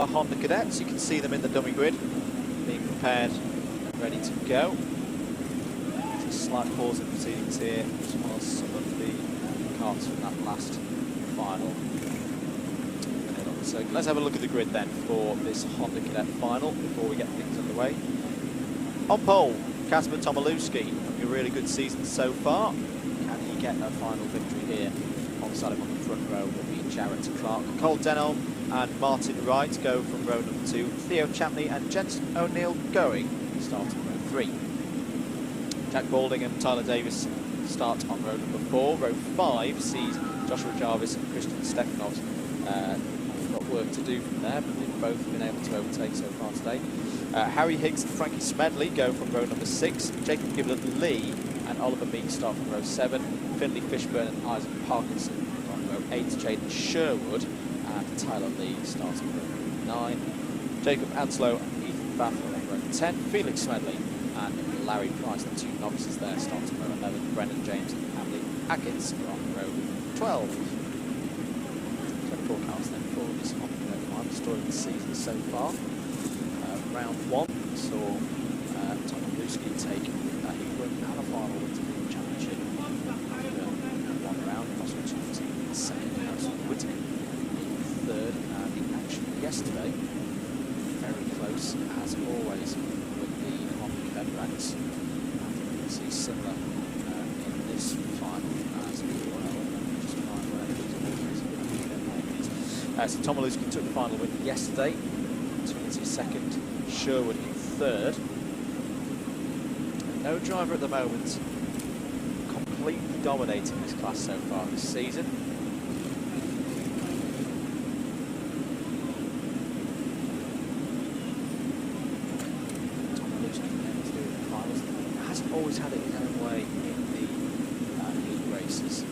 our Honda Cadets. You can see them in the dummy grid, being prepared and ready to go. There's a slight pause in proceedings here, as well as some of the carts from that last final. So let's have a look at the grid then for this Honda Cadet final before we get things underway. On pole, Kasper Tomilewski, having a really good season so far. Can he get a final victory here? Alongside him on the front row will be Jarrett Clark. Cole Denholm and Martin Wright go from row number 2. Theo Chapley and Jensen O'Neill going start on row 3. Jack Balding and Tyler Davis start on row number 4. Row 5 sees Joshua Jarvis and Christian Stefanovs. Got work to do from there, but they've both been able to overtake so far today. Harry Higgs and Frankie Smedley go from row number 6. Jacob Gibblet-Lee and Oliver Meek start from row 7. Finley Fishburne and Isaac Parkinson on row 8. Jaden Sherwood and Tyler Lee start on row 9. Jacob Anslow and Ethan Baffler on row 10. Felix Smedley and Larry Price, the 2 novices there, start on row 11. Brendan James and Hamley Atkins are on row 12. 24 cars then for this Honda Cadet final. Story of the season so far. Round 1 saw Tomilewski take a win and a final win to the championship. One round, Oswich in second, Harrison Whittaker in third, and in action yesterday. Very close, as always, with the Honda Cadet ranks. I think we can see similar in this final as well. Just find where it is. So Tomilewski took the final win yesterday. Trinity second, Sherwood in third. No driver at the moment completely dominating this class so far this season. Tomilewski able to do it in the finals. Hasn't always had it his own way in the heat races.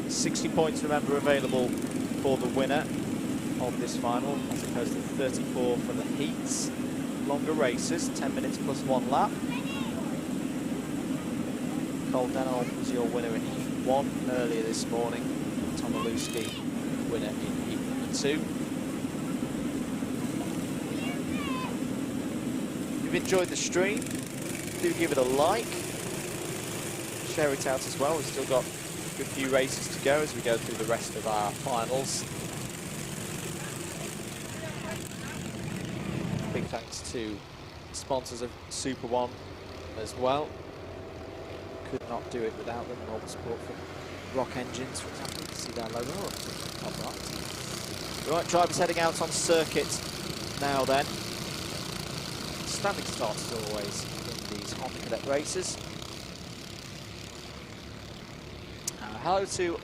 60 points, remember, available for the winner of this final, as opposed to 34 for the heats. Longer races, 10 minutes plus 1 lap. Cole Denholm was your winner in heat 1 earlier this morning. Tomilewski, winner in heat number 2. If you've enjoyed the stream, do give it a like. Share it out as well. We've still got a good few races to go as we go through the rest of our finals. Big thanks to sponsors of Super One as well. Could not do it without them. All the support from Rock Engines, for example. You can see their logo up to the top right. Right, drivers heading out on circuit now then. Standing start as always in these Honda Cadet races. Hello to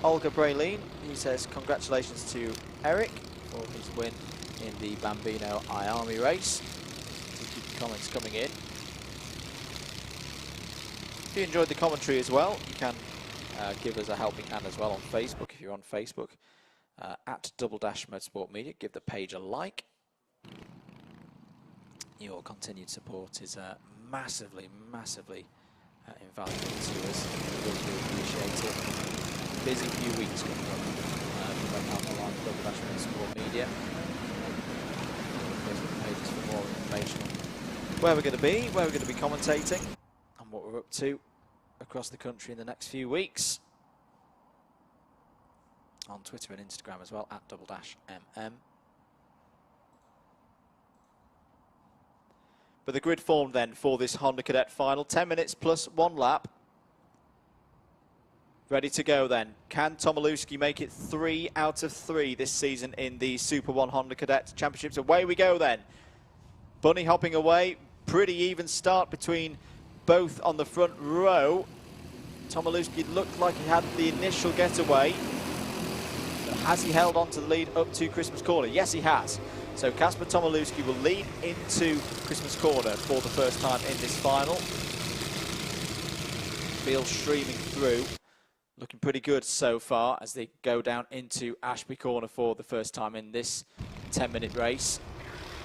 Olga Braylene, who says congratulations to Eric for his win in the Bambino iArmy race. So keep the comments coming in. If you enjoyed the commentary as well, you can give us a helping hand as well on Facebook. If you're on Facebook, at @Double-Dash Motorsport Media, give the page a like. Your continued support is massively, massively invaluable to us. We really do appreciate it. Busy few weeks coming up. Down the line, Double-Dash Motorsport Media. Facebook pages for more information on where we're going to be, where we're going to be commentating, and what we're up to across the country in the next few weeks. On Twitter and Instagram as well, at @Double-Dash MM. But the grid formed then for this Honda Cadet final, 10 minutes plus 1 lap. Ready to go then. Can Tomilewski make it 3 out of 3 this season in the Super 1 Honda Cadet Championships? Away we go then. Bunny hopping away. Pretty even start between both on the front row. Tomilewski looked like he had the initial getaway. But has he held on to the lead up to Christmas Corner? Yes, he has. So Kasper Tomilewski will lead into Christmas Corner for the first time in this final. Field streaming through. Looking pretty good so far as they go down into Ashby Corner for the first time in this 10-minute race.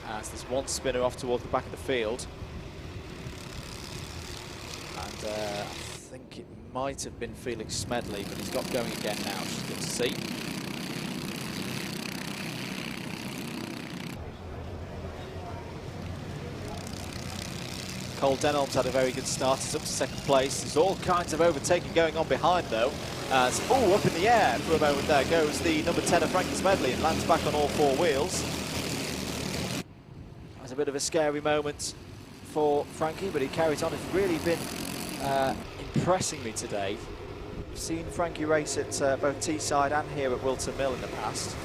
As there's one spinner off towards the back of the field. And I think it might have been Felix Smedley, but he's got going again now, which is good to see. Cole Denholm's had a very good start. He's up to second place. There's all kinds of overtaking going on behind, though. Oh, up in the air for a moment there goes the number 10 of Frankie Smedley and lands back on all four wheels. That's a bit of a scary moment for Frankie, but he carries on. It's really been impressing me today. I've seen Frankie race at both Teesside and here at Whilton Mill in the past.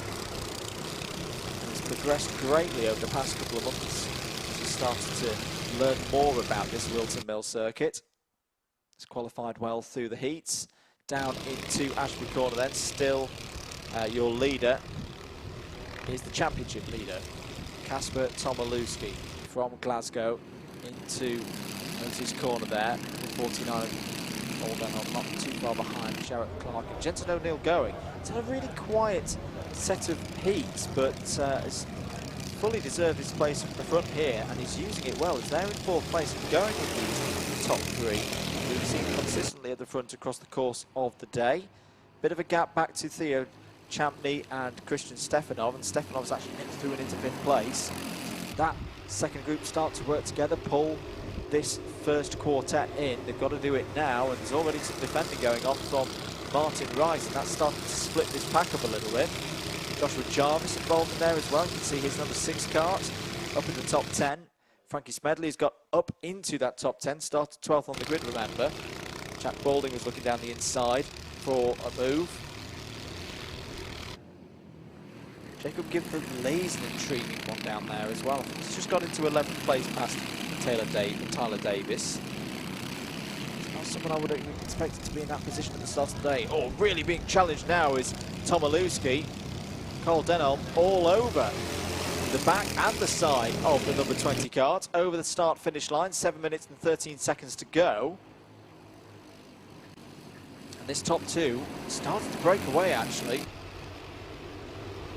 And he's progressed greatly over the past couple of months as he started to learn more about this Whilton Mill circuit. He's qualified well through the heats. Down into Ashby Corner then, still your leader is the championship leader, Kasper Tomilewski from Glasgow into Otis Corner there, 49 on, not too far behind Jarrett Clark and Jensen O'Neill going. It's had a really quiet set of heats, but has fully deserved his place at the front here, and he's using it well. He's there in fourth place and going with these top three. We've seen consistently at the front across the course of the day. Bit of a gap back to Theo Champney and Christian Stefanov, and Stefanov's actually nipped through and into fifth place. That second group start to work together, pull this first quartet in. They've got to do it now, and there's already some defending going on from Martin Rice, and that's starting to split this pack up a little bit. Joshua Jarvis involved in there as well. You can see his number 6 kart up in the top 10. Frankie Smedley's got up into that top 10, started 12th on the grid, remember. Jack Balding was looking down the inside for a move. Jacob Gifford lays an intriguing one down there as well. I think he's just got into 11th place past Tyler Davis. It's not someone I would have expected to be in that position at the start of the day. Oh, really being challenged now is Tomilewski. Cole Denholm all over the back and the side of the number 20 kart, over the start-finish line, 7 minutes and 13 seconds to go. And this top two started to break away, actually.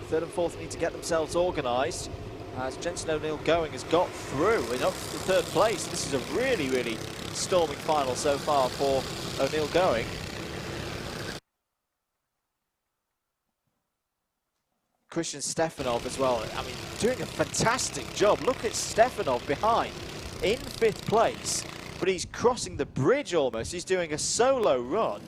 Third and fourth need to get themselves organised, as Jensen O'Neill going has got through and up to third place. This is a really, really storming final so far for O'Neill going. Christian Stefanov as well, I mean, doing a fantastic job. Look at Stefanov behind in fifth place, but he's crossing the bridge almost. He's doing a solo run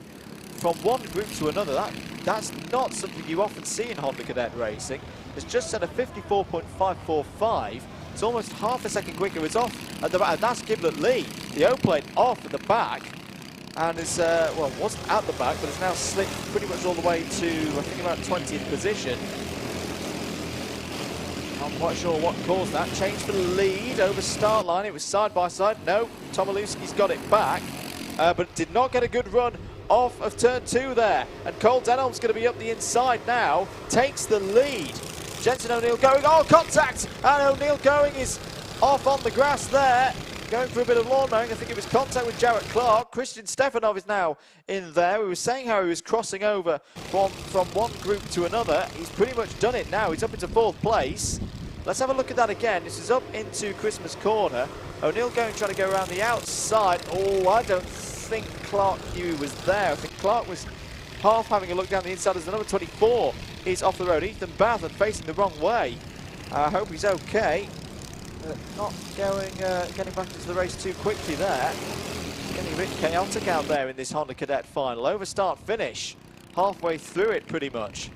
from one group to another. That's not something you often see in Honda Cadet racing. It's just set a 54.545. It's almost half a second quicker. It's off at the back, and that's Giblet Lee, the O-plate off at the back, and is, well, wasn't at the back, but it's now slipped pretty much all the way to, I think, about 20th position. Not quite sure what caused that. Change for the lead over start line. It was side by side. No, Tomilewski's got it back, but did not get a good run off of turn 2 there. And Cole Denholm's going to be up the inside now. Takes the lead. Jensen O'Neill going. Oh, contact! And O'Neill going is off on the grass there. Going for a bit of lawn mowing. I think it was contact with Jarrett Clark. Christian Stefanov is now in there. We were saying how he was crossing over from one group to another. He's pretty much done it now. He's up into fourth place. Let's have a look at that again. This is up into Christmas Corner. O'Neill going, trying to go around the outside. Oh, I don't think Clark knew he was there. I think Clark was half having a look down the inside as the number 24 is off the road. Ethan Bathurst facing the wrong way. I hope he's okay. Not going, getting back into the race too quickly there. Getting a bit chaotic out there in this Honda Cadet final. Over start finish. Halfway through it pretty much.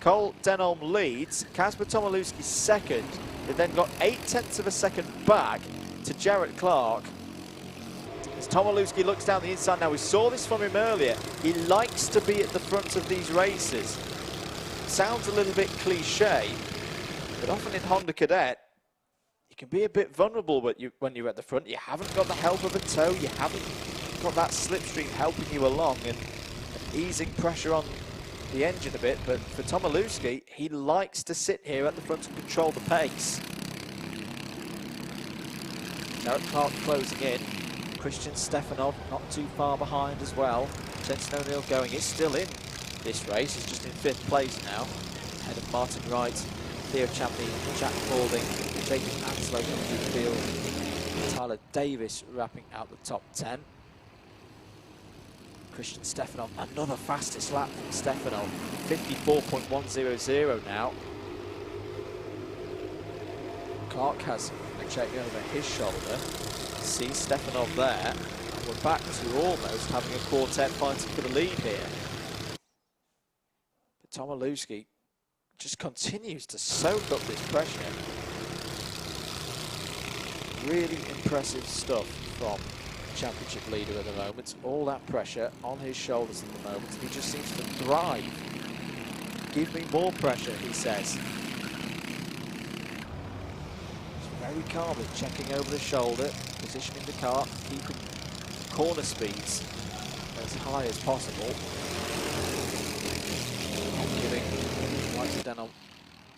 Cole Denholm leads. Kasper Tomilewski second. They then got 0.8 of a second back to Jarrett Clark. As Tomilewski looks down the inside now, we saw this from him earlier. He likes to be at the front of these races. Sounds a little bit cliche, but often in Honda Cadet, you can be a bit vulnerable when you're at the front. You haven't got the help of a tow. You haven't got that slipstream helping you along and easing pressure on the engine a bit. But for Tomilewski, he likes to sit here at the front and control the pace. Jarrett Clark closing in. Christian Stefanov not too far behind as well. Jensen O'Neill going is still in this race. He's just in fifth place now. Ahead of Martin Wright, Theo Champney, Jack Balding, Jacob Anslow coming through the field. Tyler Davis wrapping out the top 10. Christian Stefanov, another fastest lap from Stefanov. 54.100 now. Clark has a check over his shoulder. See Stefanov there. And we're back to almost having a quartet fighting for the lead here. But Tomilewski just continues to soak up this pressure. Really impressive stuff from the championship leader at the moment. All that pressure on his shoulders at the moment. He just seems to thrive. Give me more pressure, he says. Very calmly checking over the shoulder, positioning the car, keeping corner speeds as high as possible. Not giving Whilton,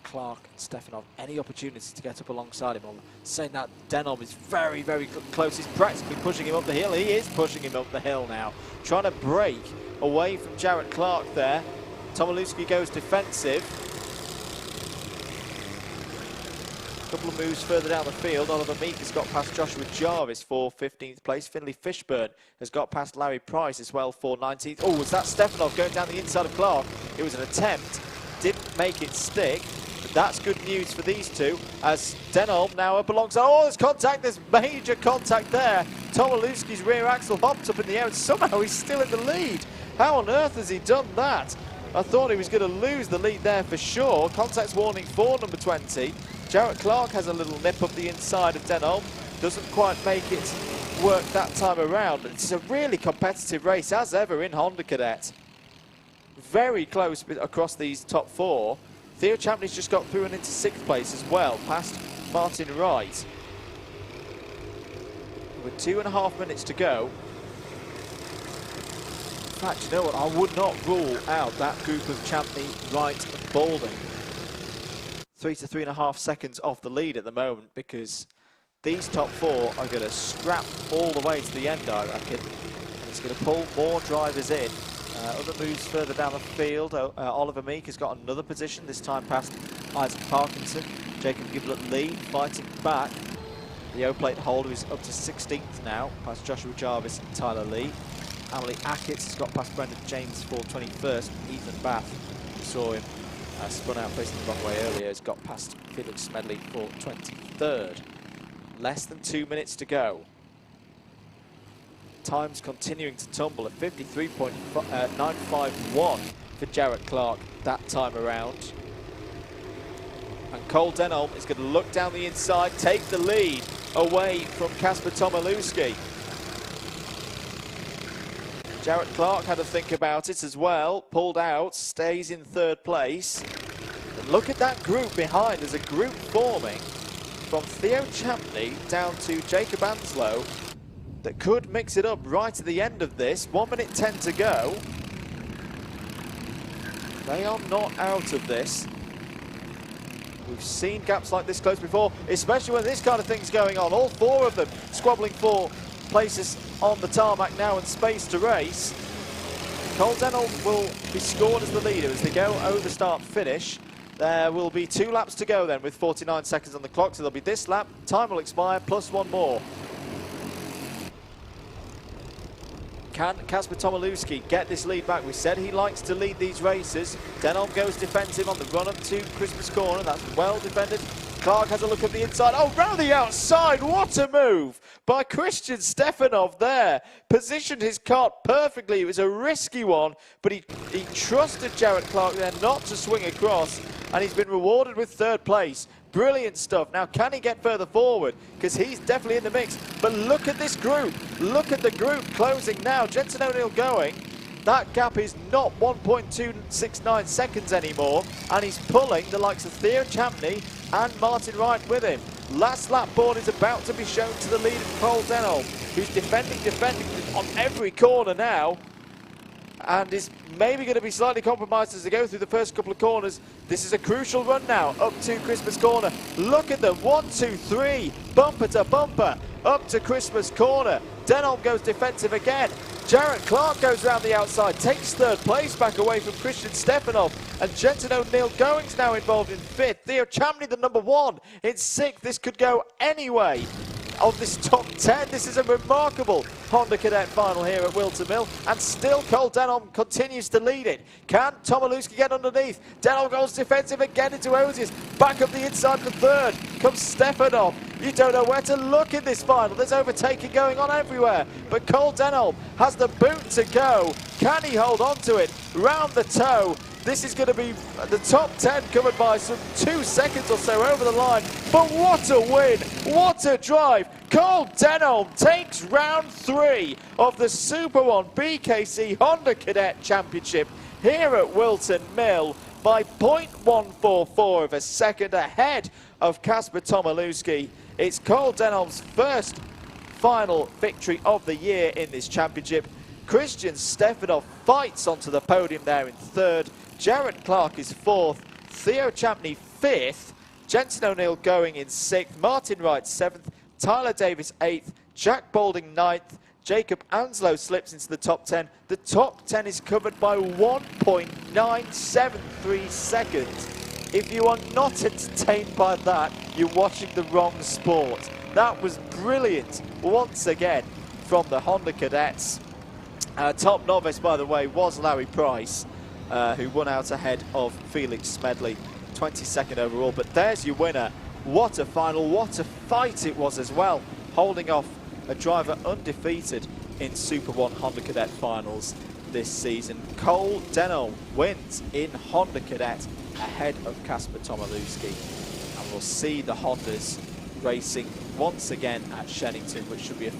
Clark and Stefanov any opportunity to get up alongside him. I'm saying that Denholm is very, very close. He's practically pushing him up the hill. He is pushing him up the hill now. Trying to break away from Jarrett Clark there. Tomilewski goes defensive. A couple of moves further down the field. Oliver Meek has got past Joshua Jarvis for 15th place. Finley Fishburne has got past Larry Price as well for 19th. Oh, was that Stefanov going down the inside of Clark? It was an attempt. Didn't make it stick. But that's good news for these two as Denholm now up alongside. Oh, there's contact. There's major contact there. Tomilewski's rear axle hopped up in the air and somehow he's still in the lead. How on earth has he done that? I thought he was going to lose the lead there for sure. Contacts warning for number 20. Jarrett Clark has a little nip up the inside of Denholm. Doesn't quite make it work that time around. But it's a really competitive race as ever in Honda Cadet. Very close across these top four. Theo Champney's just got through and into 6th place as well, past Martin Wright. With 2.5 minutes to go. In fact, you know what? I would not rule out that group of Champney, Wright and Balding. 3 to 3.5 seconds off the lead at the moment because these top four are going to scrap all the way to the end, I reckon. And it's going to pull more drivers in. Other moves further down the field. Oliver Meek has got another position, this time past Isaac Parkinson. Jacob Giblett-Lee fighting back. The O-plate holder is up to 16th now, past Joshua Jarvis and Tyler Lee. Emily Ackett has got past Brendan James for 21st. Ethan Bath, we saw him spun out facing the wrong way earlier, has got past Felix Smedley for 23rd. Less than 2 minutes to go. Time's continuing to tumble at 53.951 for Jarrett Clark that time around. And Cole Denholm is going to look down the inside, take the lead away from Kasper Tomilewski. Jarrett Clark had to think about it as well, pulled out, stays in 3rd place. And look at that group behind, there's a group forming from Theo Champney down to Jacob Anslow that could mix it up right at the end of this. 1 minute 10 to go. They are not out of this. We've seen gaps like this close before, especially when this kind of thing's going on. All 4 of them squabbling for places on the tarmac now and space to race. Cole Denholm will be scored as the leader as they go over start finish. There will be 2 laps to go then with 49 seconds on the clock, so there'll be this lap, time will expire, plus 1 more. Can Kasper Tomilewski get this lead back? We said he likes to lead these races. Denholm goes defensive on the run up to Christmas corner. That's well defended. Clark has a look at the inside. Oh, round the outside. What a move by Christian Stefanov there. Positioned his kart perfectly. It was a risky one, but he trusted Jarrett Clark there not to swing across, and he's been rewarded with 3rd place. Brilliant stuff. Now, can he get further forward? Because he's definitely in the mix. But look at this group. Look at the group closing now. Jensen O'Neill going. That gap is not 1.269 seconds anymore. And he's pulling the likes of Theo Champney and Martin Wright with him. Last lap board is about to be shown to the lead of Cole Denholm, who's defending on every corner now. And is maybe going to be slightly compromised as they go through the first couple of corners. This is a crucial run now, up to Christmas corner. Look at them, 1, 2, 3, bumper to bumper, up to Christmas corner. Denholm goes defensive again. Jarrett Clark goes round the outside, takes 3rd place back away from Christian Stefanov. And Jensen O'Neill Going's now involved in 5th. Theo Champney, the number 1, in 6th. This could go anyway. of this top 10. This is a remarkable Honda Cadet final here at Whilton Mill, and still Cole Denholm continues to lead it. Can Tomilewski get underneath? Denholm goes defensive again into Ozias. Back up the inside of the third comes Stefanov. You don't know where to look in this final. There's overtaking going on everywhere, but Cole Denholm has the boot to go. Can he hold on to it? Round the toe. This is going to be the top 10 covered by some 2 seconds or so over the line. But what a win! What a drive! Cole Denholm takes round 3 of the Super 1 BKC Honda Cadet Championship here at Whilton Mill by 0.144 of a second ahead of Kasper Tomilewski. It's Cole Denholm's first final victory of the year in this championship. Christian Stefanov fights onto the podium there in third. Jared Clark is fourth. Theo Champney fifth. Jensen O'Neill going in sixth. Martin Wright seventh. Tyler Davis eighth. Jack Balding ninth. Jacob Anslow slips into the top 10. The top 10 is covered by 1.973 seconds. If you are not entertained by that, you're watching the wrong sport. That was brilliant once again from the Honda Cadets. Top novice, by the way, was Larry Price, who won out ahead of Felix Smedley, 22nd overall. But there's your winner. What a final, what a fight it was as well, holding off a driver undefeated in Super 1 Honda Cadet finals this season. Cole Denholm wins in Honda Cadet ahead of Kasper Tomilewski. And we'll see the Hondas racing once again at Shenington, which should be a